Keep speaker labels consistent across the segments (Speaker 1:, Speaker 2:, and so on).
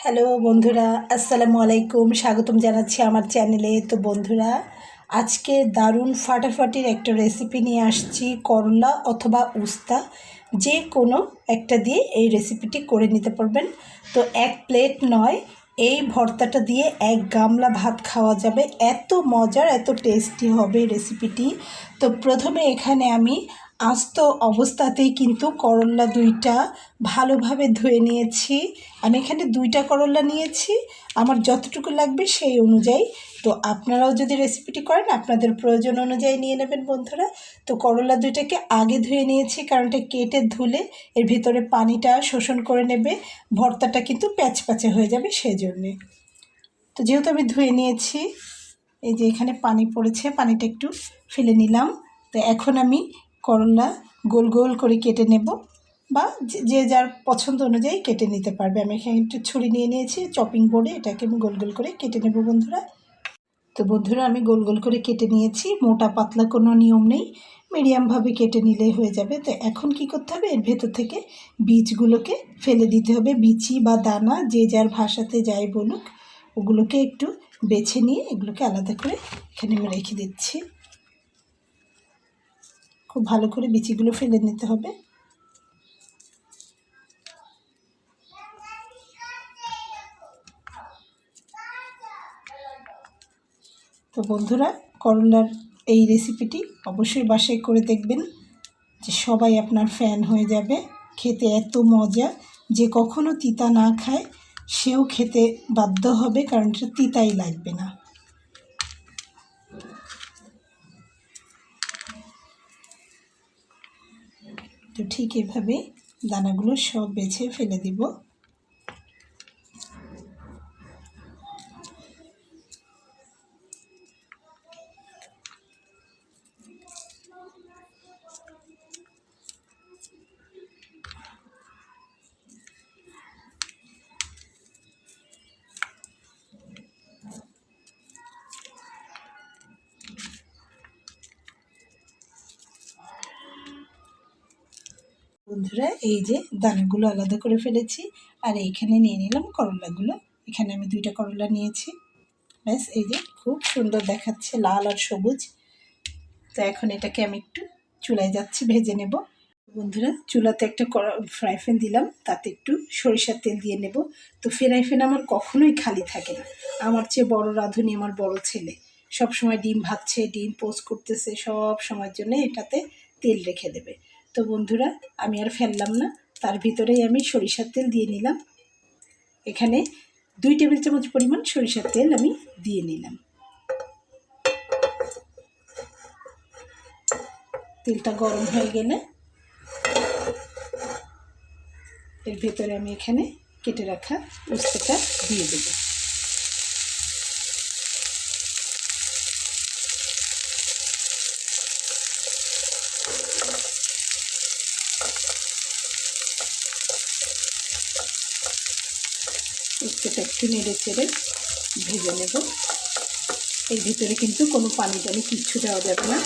Speaker 1: Hello বন্ধুরা, আসসালামু আলাইকুম। স্বাগতম জানাচ্ছি আমার চ্যানেলে। তো বন্ধুরা, আজকে দারুণ ফাটাফাটির একটা রেসিপি নিয়ে আসছি। করলা অথবা উস্তা যে কোনো একটা দিয়ে এই রেসিপিটি করে নিতে পারবেন। তো এক প্লেট নয়, এই ভর্তাটা দিয়ে এক গামলা ভাত খাওয়া যাবে। এত মজার, এত টেস্টি হবে রেসিপিটি। তো প্রথমে এখানে আমি আস্ত অবস্থাতেই কিন্তু করলা দুইটা ভালোভাবে ধুয়ে নিয়েছি। আমি এখানে দুইটা করলা নিয়েছি, আমার যতটুকু লাগবে সেই অনুযায়ী। তো আপনারাও যদি রেসিপিটি করেন আপনাদের প্রয়োজন অনুযায়ী নিয়ে নেবেন বন্ধুরা। তো করলা দুইটাকে আগে ধুয়ে নিয়েছি, কারণ এটা কেটে ধুলে এর ভিতরে পানিটা শোষণ করে নেবে, ভর্তাটা কিন্তু প্যাচপ্যাচে হয়ে যাবে সেজন্যে। তো যেহেতু আমি ধুয়ে নিয়েছি, এই যে এখানে পানি পড়েছে, পানিটা একটু ফেলে নিলাম। তো এখন আমি করলা গোল গোল করে কেটে নেব, বা যে যার পছন্দ অনুযায়ী কেটে নিতে পারবে। আমি এখানে একটু ছুরি নিয়ে নিয়েছি, চপিং বোর্ডে এটাকে আমি গোল গোল করে কেটে নেব বন্ধুরা। তো বন্ধুরা, আমি গোল গোল করে কেটে নিয়েছি, মোটা পাতলা কোনো নিয়ম নেই, মিডিয়ামভাবে কেটে নিলেই হয়ে যাবে। তো এখন কি করতে হবে, এর ভেতর থেকে বীজগুলোকে ফেলে দিতে হবে। বিচি বা দানা যে যার ভাষাতে যাই বলুক, ওগুলোকে একটু বেছে নিয়ে এগুলোকে আলাদা করে এখানে আমি রেখে দিচ্ছি। খুব ভালো করে বিচিগুলো ফেলে নিতে হবে। তো বন্ধুরা, করলার এই রেসিপিটি অবশ্যই বাসায় করে দেখবেন, যে সবাই আপনার ফ্যান হয়ে যাবে। খেতে এত মজা, যে কখনো তিতা না খায় সেও খেতে বাধ্য হবে, কারণ এটা তিতাই লাগবে না। তো ঠিক এভাবে দানাগুলো সব বেছে ফেলে দিব। বন্ধুরা, এই যে দানাগুলো আলাদা করে ফেলেছি, আর এইখানে নিয়ে নিলাম করলাগুলো। এখানে আমি দুইটা করলা নিয়েছি। ব্যাস, এই যে খুব সুন্দর দেখাচ্ছে, লাল আর সবুজ। তো এখন এটাকে আমি একটু চুলায় যাচ্ছি, ভেজে নেব। বন্ধুরা, চুলাতে একটা ফ্রাই প্যান দিলাম, তাতে একটু সরিষার তেল দিয়ে নেব। তো ফ্রাই প্যান আমার কখনোই খালি থাকে না। আমার চেয়ে বড় রাঁধুনি আমার বড় ছেলে, সব সময় ডিম ভাজছে, ডিম পোস্ট করতেছে, সব সময়ের জন্য এটাতে তেল রেখে দেবে। তো বন্ধুরা, আমি আর ফেললাম না, তার ভিতরেই আমি সরিষার তেল দিয়ে নিলাম। এখানে 2 টেবিল চামচ পরিমাণ সরিষার তেল আমি দিয়ে নিলাম। তেলটা গরম হয়ে গেলে এর ভেতরে আমি এখানে কেটে রাখা উস্তাটা দিয়ে দেব। উস্তাটা একটু নেড়ে চেড়ে ভেজে নেব। এর ভিতরে কিন্তু কোনো পানি টানি কিচ্ছু দেওয়া যাবে না।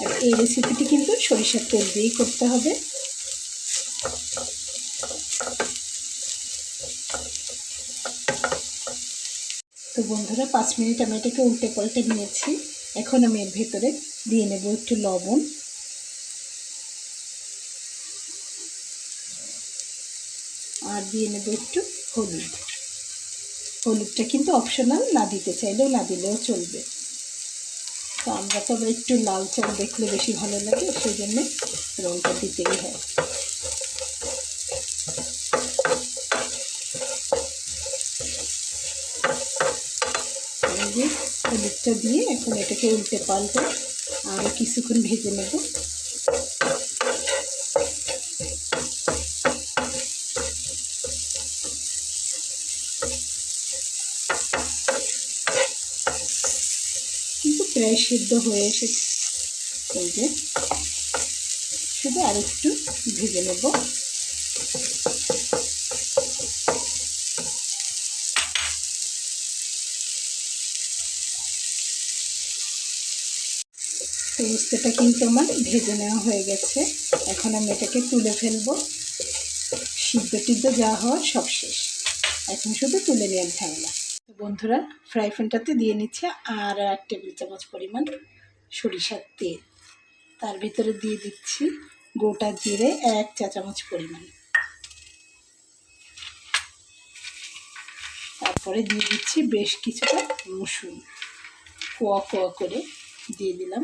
Speaker 1: আর এই রেসিপিটি কিন্তু সরিষার তেল দিয়েই করতে হবে। তো বন্ধুরা, 5 মিনিট আমি এটাকে উল্টে পাল্টে নিয়েছি। এখন আমি এর ভেতরে দিয়ে নেব একটু লবণ, আর দিয়ে নেব একটু হলুদ। হলুদটা কিন্তু অপশনাল, না দিতে চাইলেও না দিলেও চলবে। তো আমরা তো আবার একটু লাল চাল দেখলে বেশি ভালো লাগে, সেই জন্যে রঙটা দিতেই হয়। এই যে হলুদটা দিয়ে এখন এটাকে উল্টে পাল্টে আরও কিছুক্ষণ ভেজে নেব। কিন্তু প্রায় সিদ্ধ হয়ে এসেছে। এই যে শুধু আর একটু ভেজে নেব। তো উস্তাটা কিন্তু আমার ভেজে নেওয়া হয়ে গেছে। এখন আমি এটাকে তুলে ফেলবো। সিদ্ধ টিদ্ধ যা হওয়ার সব শেষ, এখন শুধু তুলে নেওয়ার ঝামেলা। তো বন্ধুরা, ফ্রাই প্যানটাতে দিয়ে নিচ্ছে আর 1 টেবিল চামচ পরিমাণ সরিষার তেল। তার ভিতরে দিয়ে দিচ্ছি গোটা জিরে 1 চা চামচ পরিমাণ। তারপরে দিয়ে দিচ্ছি বেশ কিছুটা রসুন, কোয়া কোয়া করে দিয়ে দিলাম।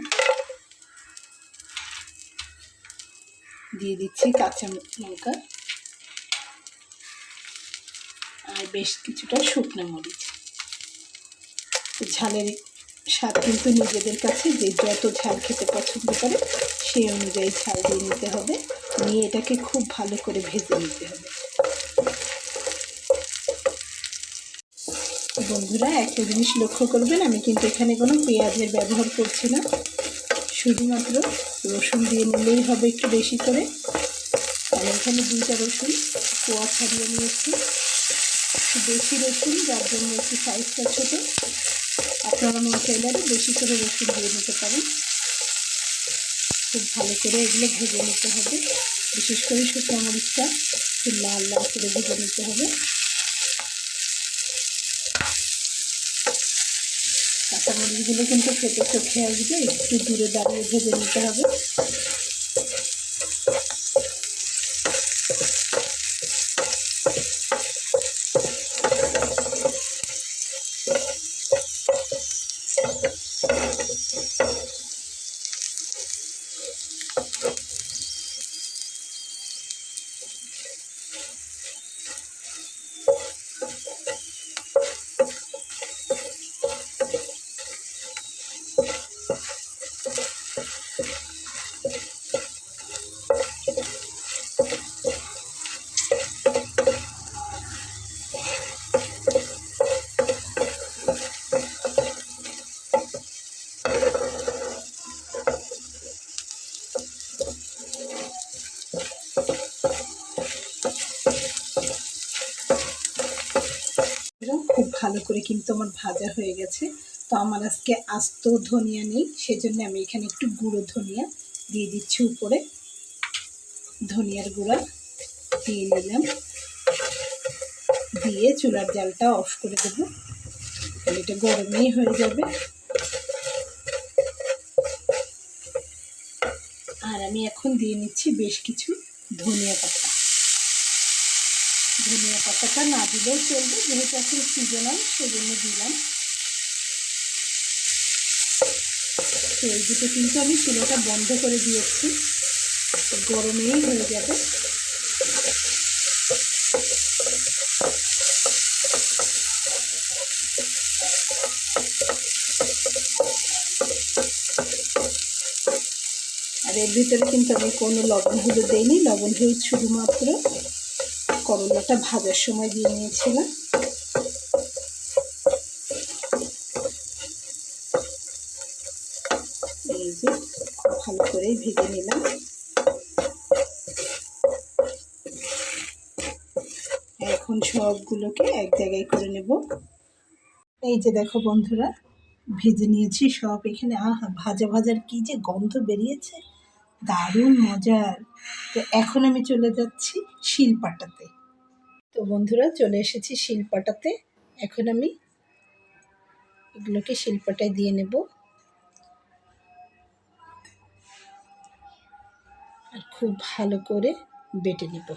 Speaker 1: দিয়ে দিচ্ছি কাঁচা লঙ্কা আর বেশ কিছুটা শুকনো মরিচ। ঝালের স্বাদ কিন্তু নিজেদের কাছে যে যত ঝাল খেতে পছন্দ করে সেই অনুযায়ী ঝাল দিয়ে নিতে হবে। নিয়ে এটাকে খুব ভালো করে ভেজে নিতে হবে। বন্ধুরা, একটা জিনিস লক্ষ্য করবেন, আমি কিন্তু এখানে কোনো পেঁয়াজের ব্যবহার করছি না, শুধুমাত্র রসুন দিয়ে নিলেই হবে একটু বেশি করে। আমি এখানে 2টা রসুন কোয়া ছাড়িয়ে নিয়েছি, বেশি রসুন, যার জন্য একটু সাইজটা ছোটো। আপনারা মনে চাইলে বেশি করে রসুন দিয়ে নিতে পারেন। খুব ভালো করে এগুলো ভেজে নিতে হবে, বিশেষ করে শুকনো মরিচটা একটু লাল লাল করে ভেজে নিতে হবে। কাঁচামরিচগুলো কিন্তু ফেটে চোখে আসবে, একটু দূরে দাঁড়িয়ে ভেজে নিতে হবে। খুব ভালো করে কিন্তু আমার ভাজা হয়ে গেছে। তো আমার আজকে আস্ত ধনিয়া নেই, সেজন্য আমি এখানে একটু গুঁড়ো ধনিয়া দিয়ে দিচ্ছি উপরে। ধনিয়ার গুঁড়া দিয়ে নিলাম, দিয়ে চুলার জালটা অফ করে দেবো, এটা গরমই হয়ে যাবে। আর আমি এখন দিয়ে নিচ্ছি বেশ কিছু ধনিয়া পাতা। ধনিয়া পাতাটা না দিলেও চলবে, যেহেতু এখন সিজনাল সেজন্য দিলাম। তো এই দুটো কিন্তু আমি চুলাটা বন্ধ করে দিয়েছি, গরমেই হয়ে যাবে। আর এর ভিতরে কিন্তু আমি কোনো লবণ হলুদ দিইনি, লবণ হলুদ শুধুমাত্র করলাটা ভাজার সময় দিয়ে নিয়েছিলাম। এই যে ভালো করে ভেজে নিলাম। এখন সবগুলোকে এক জায়গায় করে নেব। এই যে দেখো বন্ধুরা, ভেজে নিয়েছি সব এখানে। আহা, ভাজা ভাজার কি যে গন্ধ বেরিয়েছে, দারুণ মজার। তো এখন আমি চলে যাচ্ছি শিলপাটাতে। তো বন্ধুরা, চলে এসেছি শিলপাটাতে। এখন আমি এগুলোকে শিলপাটায় দিয়ে নেব আর খুব ভালো করে বেটে নেব।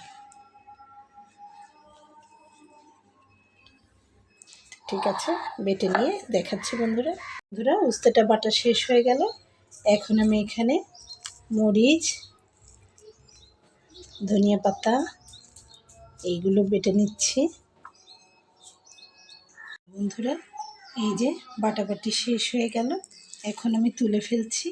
Speaker 1: ঠিক আছে, বেটে নিয়ে দেখাচ্ছি বন্ধুরা। বন্ধুরা, উস্তাটা বাটা শেষ হয়ে গেল। এখন আমি এখানে মরিচ, ধনিয়া পাতা এইগুলো বেটে নিচ্ছি। বন্ধুরা, এই যে বাটাবাটি শেষ হয়ে গেল, এখন আমি তুলে ফেলছি।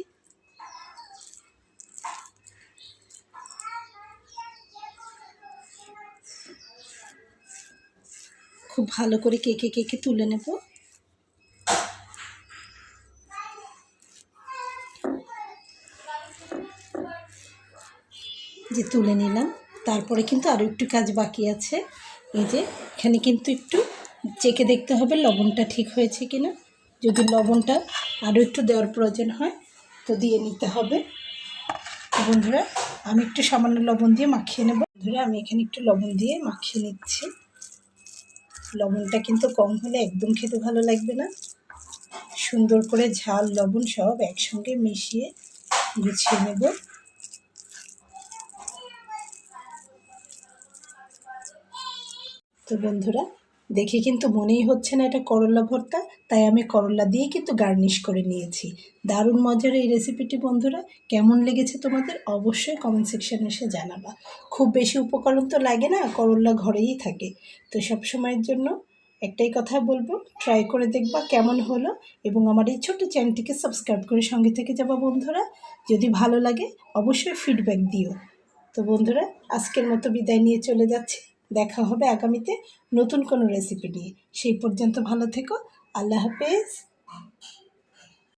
Speaker 1: খুব ভালো করে কেকে কেকে তুলে নেব। যে তুলে নিলাম, তারপরে কিন্তু আরও একটু কাজ বাকি আছে। এই যে এখানে কিন্তু একটু চেখে দেখতে হবে লবণটা ঠিক হয়েছে কিনা। যদি লবণটা আরও একটু দেওয়ার প্রয়োজন হয় তো দিয়ে নিতে হবে। তো বন্ধুরা আমি একটু সামান্য লবণ দিয়ে মাখিয়ে নেব। বন্ধুরা আমি এখানে একটু লবণ দিয়ে মাখিয়ে নিচ্ছি। লবণটা কিন্তু কম হলে একদম খেতে ভালো লাগবে না। সুন্দর করে ঝাল লবণ সব একসঙ্গে মিশিয়ে গুছিয়ে নেব। তো বন্ধুরা দেখে কিন্তু মনেই হচ্ছে না এটা করলা ভর্তা, তাই আমি করলা দিয়ে কিন্তু গার্নিশ করে নিয়েছি। দারুণ মজার এই রেসিপিটি বন্ধুরা, কেমন লেগেছে তোমাদের অবশ্যই কমেন্ট সেকশানে এসে জানাবা। খুব বেশি উপকরণ তো লাগে না, করলা ঘরেই থাকে। তো সব সময়ের জন্য একটাই কথা বলবো, ট্রাই করে দেখবা কেমন হলো, এবং আমার এই ছোট্ট চ্যানেলটিকে সাবস্ক্রাইব করে সঙ্গে থেকে যাবা বন্ধুরা। যদি ভালো লাগে অবশ্যই ফিডব্যাক দিও। তো বন্ধুরা আজকের মতো বিদায় নিয়ে চলে যাচ্ছি। দেখা হবে আগামীতে নতুন কোনো রেসিপি নিয়ে। সেই পর্যন্ত ভালো থেকো। আল্লাহ হাফেজ।